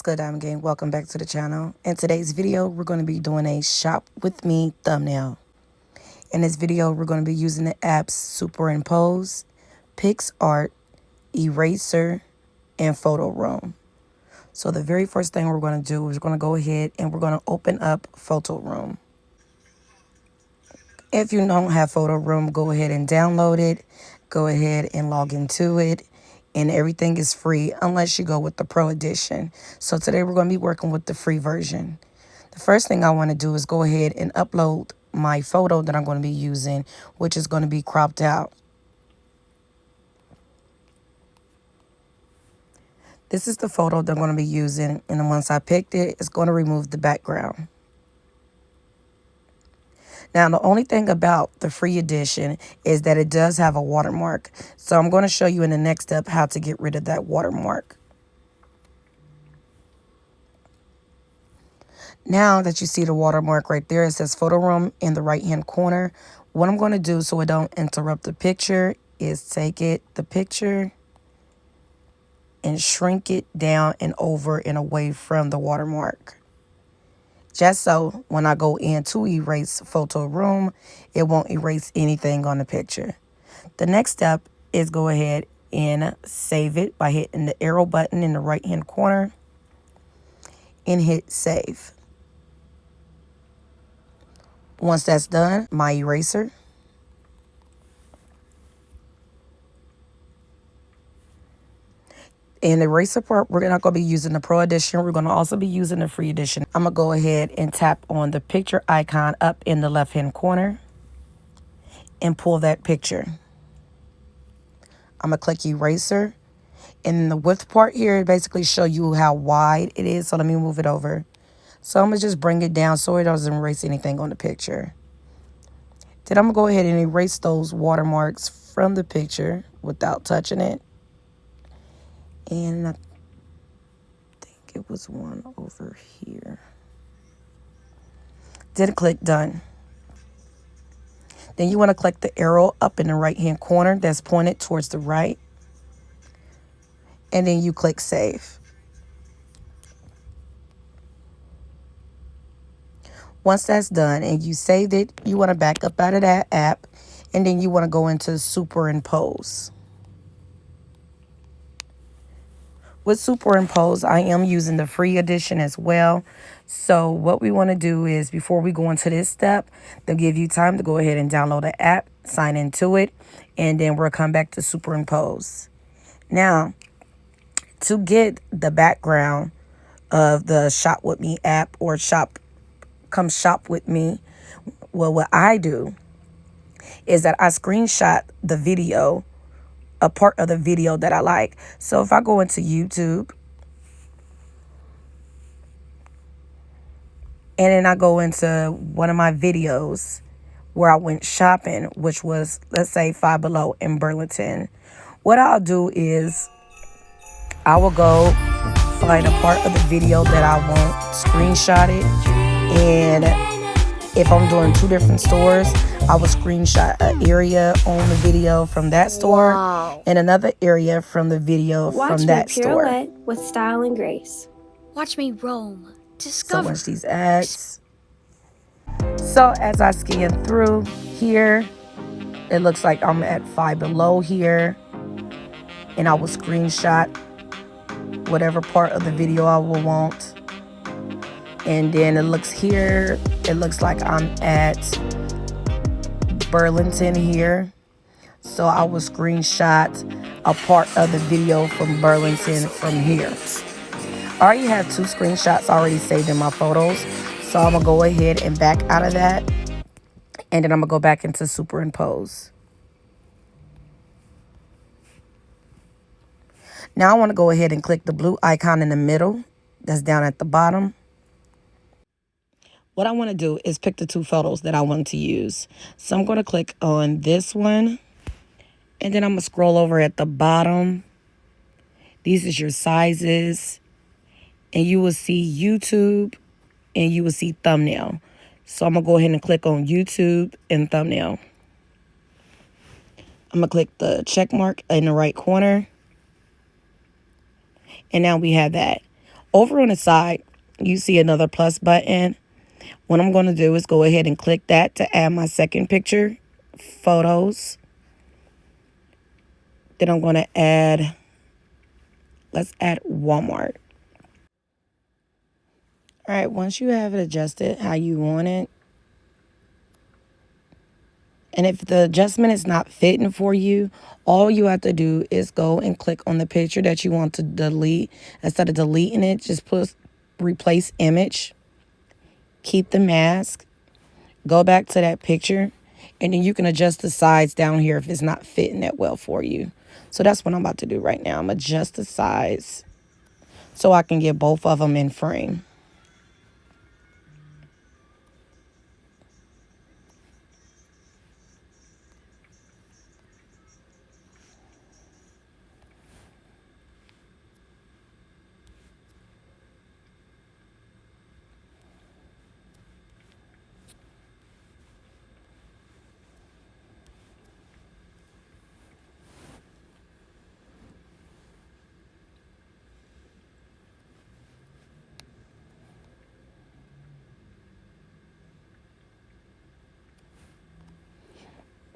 What's good, Diamond Gang? Welcome back to the channel. In today's video, we're going to be doing a shop with me thumbnail. In this video, we're going to be using the apps Superimpose, PixArt, Eraser, and Photo Room. So the very first thing we're going to do is we're going to go ahead and we're going to open up Photo Room. If you don't have Photo Room, go ahead and download it. Go ahead and log into it. And everything is free unless you go with the Pro Edition. So today we're going to be working with the free version. The first thing I want to do is go ahead and upload my photo that I'm going to be using, which is going to be cropped out. This is the photo that I'm going to be using, and then once I picked it, it's going to remove the background. Now, the only thing about the free edition is that it does have a watermark. So I'm going to show you in the next step how to get rid of that watermark. Now that you see the watermark right there, it says Photo Room in the right-hand corner. What I'm going to do so it don't interrupt the picture is take the picture and shrink it down and over and away from the watermark. Just so when I go in to erase Photo Room, it won't erase anything on the picture. The next step is go ahead and save it by hitting the arrow button in the right-hand corner and hit save. Once that's done, my eraser. In the eraser part, we're not going to be using the Pro Edition. We're going to also be using the free edition. I'm going to go ahead and tap on the picture icon up in the left-hand corner and pull that picture. I'm going to click eraser. And the width part here, it basically show you how wide it is. So let me move it over. So I'm going to just bring it down so it doesn't erase anything on the picture. Then I'm going to go ahead and erase those watermarks from the picture without touching it. And I think it was one over here. Then click done. Then you want to click the arrow up in the right-hand corner that's pointed towards the right. And then you click save. Once that's done and you saved it, you want to back up out of that app. And then you want to go into Superimpose. With Superimpose, I am using the free edition as well. So what we want to do is before we go into this step, they'll give you time to go ahead and download the app, sign into it, and then we'll come back to Superimpose. Now, to get the background of the Shop With Me app or come shop with me, well, what I do is that I screenshot the video, a part of the video that I like. So if I go into YouTube and then I go into one of my videos where I went shopping, which was, let's say, Five Below in Burlington, what I'll do is I will go find a part of the video that I want, screenshot it, and if I'm doing two different stores, I will screenshot an area on the video from that store and another area from the video from that store. Watch me pirouette with style and grace. Watch me roam, discover. So much these ads. So as I scan through here, it looks like I'm at Five Below here, and I will screenshot whatever part of the video I will want. And then it looks here, it looks like I'm at Burlington here. So I will screenshot a part of the video from Burlington from here. I already have two screenshots already saved in my photos. So I'm going to go ahead and back out of that. And then I'm going to go back into Superimpose. Now I want to go ahead and click the blue icon in the middle that's down at the bottom. What I want to do is pick the two photos that I want to use. So I'm going to click on this one. And then I'm going to scroll over at the bottom. These is your sizes. And you will see YouTube and you will see thumbnail. So I'm going to go ahead and click on YouTube and thumbnail. I'm going to click the check mark in the right corner. And now we have that. Over on the side, you see another plus button. What I'm going to do is go ahead and click that to add my second picture, photos. Then I'm going to add, let's add Walmart. All right, once you have it adjusted how you want it, and if the adjustment is not fitting for you, all you have to do is go and click on the picture that you want to delete. Instead of deleting it, just put replace image, keep the mask, go back to that picture, and then you can adjust the size down here if it's not fitting that well for you. So that's what I'm about to do right now. I'm adjust the size so I can get both of them in frame.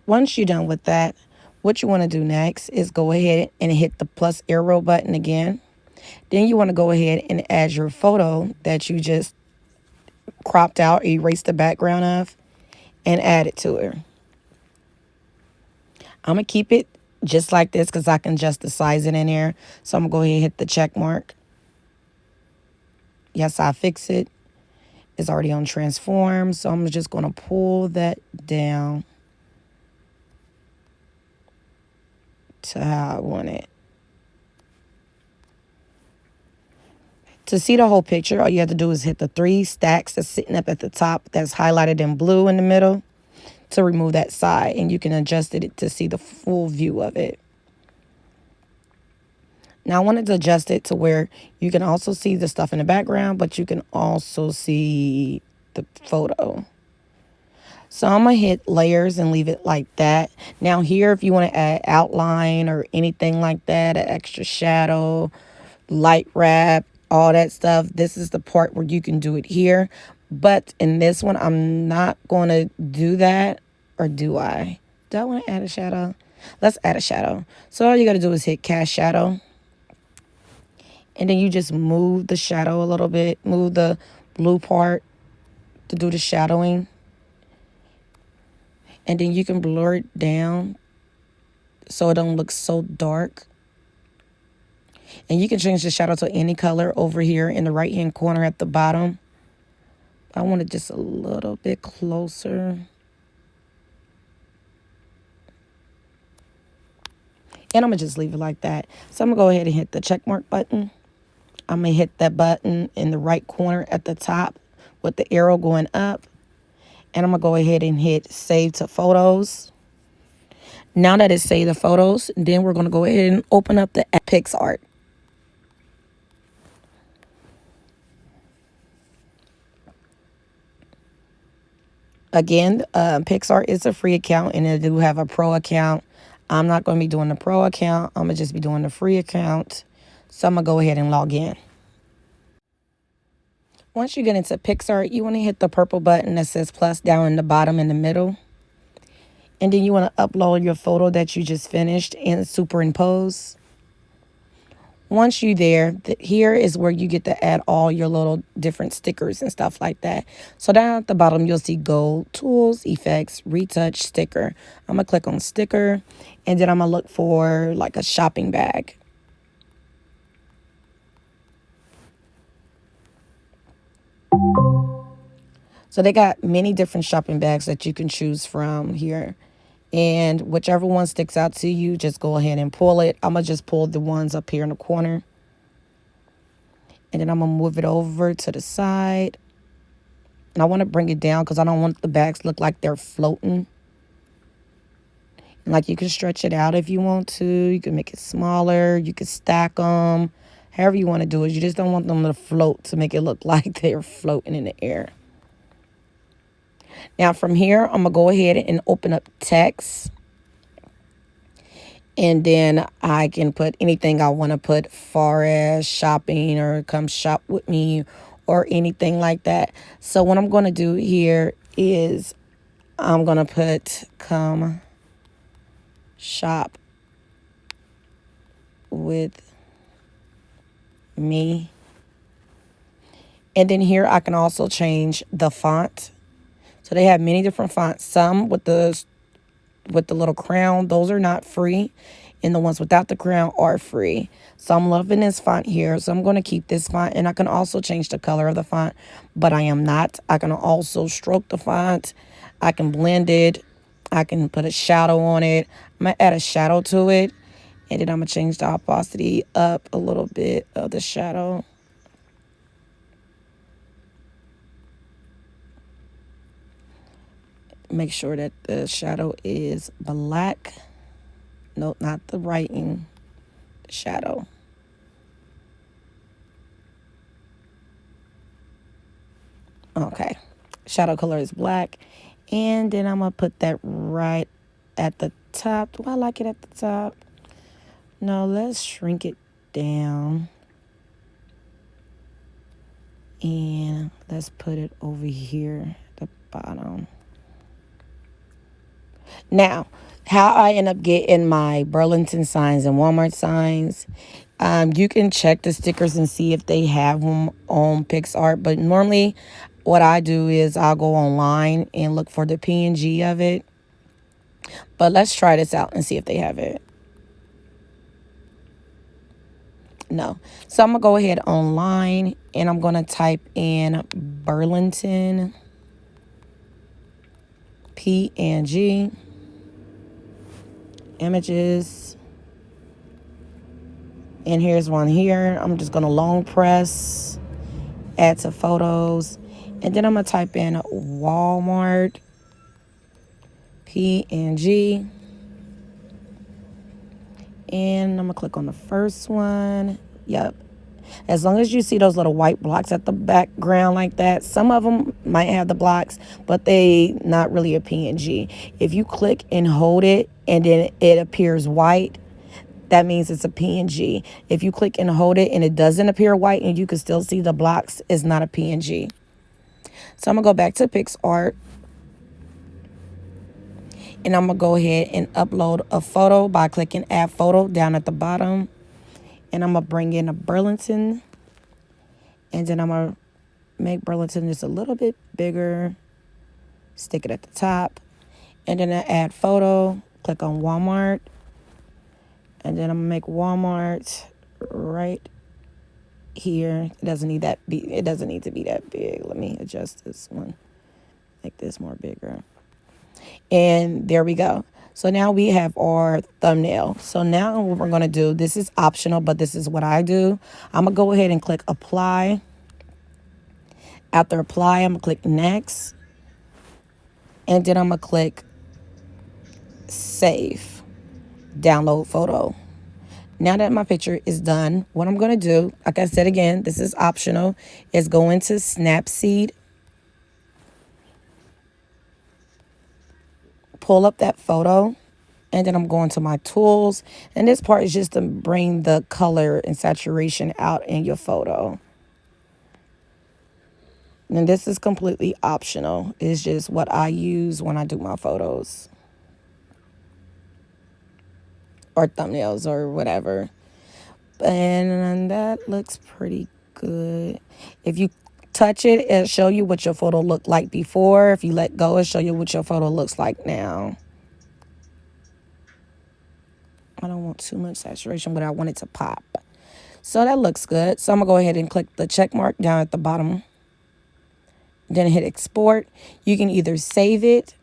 Once you're done with that, what you want to do next is go ahead and hit the plus arrow button again. Then you want to go ahead and add your photo that you just cropped out, erased the background of, and add it to her. I'm going to keep it just like this because I can adjust the size in there. So I'm going to go ahead and hit the check mark. Yes, I fix it. It's already on transform. So I'm just going to pull that down to how I want it. To see the whole picture, all you have to do is hit the 3 stacks that's sitting up at the top that's highlighted in blue in the middle to remove that side, and you can adjust it to see the full view of it. Now I wanted to adjust it to where you can also see the stuff in the background, but you can also see the photo. So I'm going to hit layers and leave it like that. Now here, if you want to add outline or anything like that, an extra shadow, light wrap, all that stuff, this is the part where you can do it here. But in this one, I'm not going to do that. Or do I? Do I want to add a shadow? Let's add a shadow. So all you got to do is hit cast shadow. And then you just move the shadow a little bit. Move the blue part to do the shadowing. And then you can blur it down so it don't look so dark. And you can change the shadow to any color over here in the right-hand corner at the bottom. I want it just a little bit closer. And I'm going to just leave it like that. So I'm going to go ahead and hit the check mark button. I'm going to hit that button in the right corner at the top with the arrow going up. And I'm going to go ahead and hit save to photos. Now that it's saved the photos, then we're going to go ahead and open up the PicsArt. Again, PicsArt is a free account, and they do have a pro account. I'm not going to be doing the pro account. I'm going to just be doing the free account. So I'm going to go ahead and log in. Once you get into PicsArt, you want to hit the purple button that says plus down in the bottom in the middle. And then you want to upload your photo that you just finished and superimpose. Once you're there, here is where you get to add all your little different stickers and stuff like that. So down at the bottom, you'll see Gold, Tools, Effects, Retouch, Sticker. I'm going to click on Sticker, and then I'm going to look for like a shopping bag. So they got many different shopping bags that you can choose from here. And whichever one sticks out to you, just go ahead and pull it. I'm going to just pull the ones up here in the corner. And then I'm going to move it over to the side. And I want to bring it down because I don't want the bags to look like they're floating. And like you can stretch it out if you want to. You can make it smaller. You can stack them. However you want to do it. You just don't want them to float to make it look like they're floating in the air. Now from here, I'm going to go ahead and open up text. And then I can put anything I want to put far as shopping or come shop with me or anything like that. So what I'm going to do here is I'm going to put come shop with me. And then here I can also change the font. So they have many different fonts. Some with the little crown, those are not free. And the ones without the crown are free. So I'm loving this font here. So I'm going to keep this font. And I can also change the color of the font. But I am not. I can also stroke the font. I can blend it. I can put a shadow on it. I'm going to add a shadow to it. And then I'm going to change the opacity up a little bit of the shadow. Make sure that the shadow is black. No, not the writing shadow. Okay. Shadow color is black. And then I'm going to put that right at the top. Do I like it at the top? No, let's shrink it down. And let's put it over here at the bottom. Now, how I end up getting my Burlington signs and Walmart signs, you can check the stickers and see if they have them on PixArt. But normally what I do is I'll go online and look for the PNG of it. But let's try this out and see if they have it. No. So I'm going to go ahead online and I'm going to type in Burlington PNG images. And here's one here. I'm just going to long press, add to photos. And then I'm going to type in Walmart PNG. And I'm going to click on the first one. Yep. As long as you see those little white blocks at the background like that, some of them might have the blocks, but they not really a PNG. If you click and hold it and then it appears white, that means it's a PNG. If you click and hold it and it doesn't appear white and you can still see the blocks, it's not a PNG. So I'm going to go back to PixArt. And I'm going to go ahead and upload a photo by clicking Add Photo down at the bottom. And I'm going to bring in a Burlington. And then I'm going to make Burlington just a little bit bigger. Stick it at the top. And then I add photo. Click on Walmart. And then I'm going to make Walmart right here. It doesn't need to be that big. Let me adjust this one. Make this more bigger. And there we go. So now we have our thumbnail. So now what we're going to do, this is optional, but this is what I do. I'm going to go ahead and click apply. After apply, I'm going to click next. And then I'm going to click save, download photo. Now that my picture is done, what I'm going to do, like I said again, this is optional, is go into Snapseed. Pull up that photo, and then I'm going to my tools, and this part is just to bring the color and saturation out in your photo. And this is completely optional. It's just what I use when I do my photos or thumbnails or whatever. And that looks pretty good. If you touch it, it'll show you what your photo looked like before. If you let go, it'll show you what your photo looks like now. I don't want too much saturation, but I want it to pop. So that looks good. So I'm going to go ahead and click the check mark down at the bottom. Then hit export. You can either save it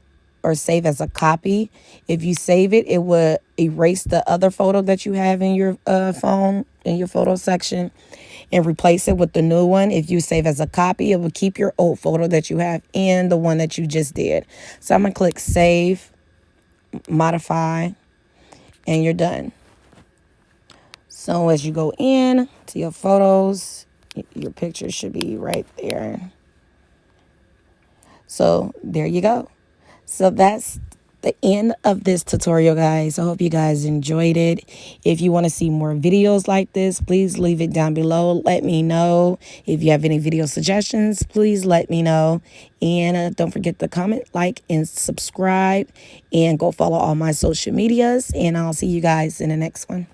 or save as a copy. If you save it, it will erase the other photo that you have in your phone, in your photo section, and replace it with the new one. If you save as a copy, it will keep your old photo that you have and the one that you just did. So I'm going to click save, modify, and you're done. So as you go in to your photos, your picture should be right there. So there you go. So that's the end of this tutorial, guys. I hope you guys enjoyed it. If you want to see more videos like this, please leave it down below. Let me know. If you have any video suggestions, please let me know. And don't forget to comment, like, and subscribe. And go follow all my social medias. And I'll see you guys in the next one.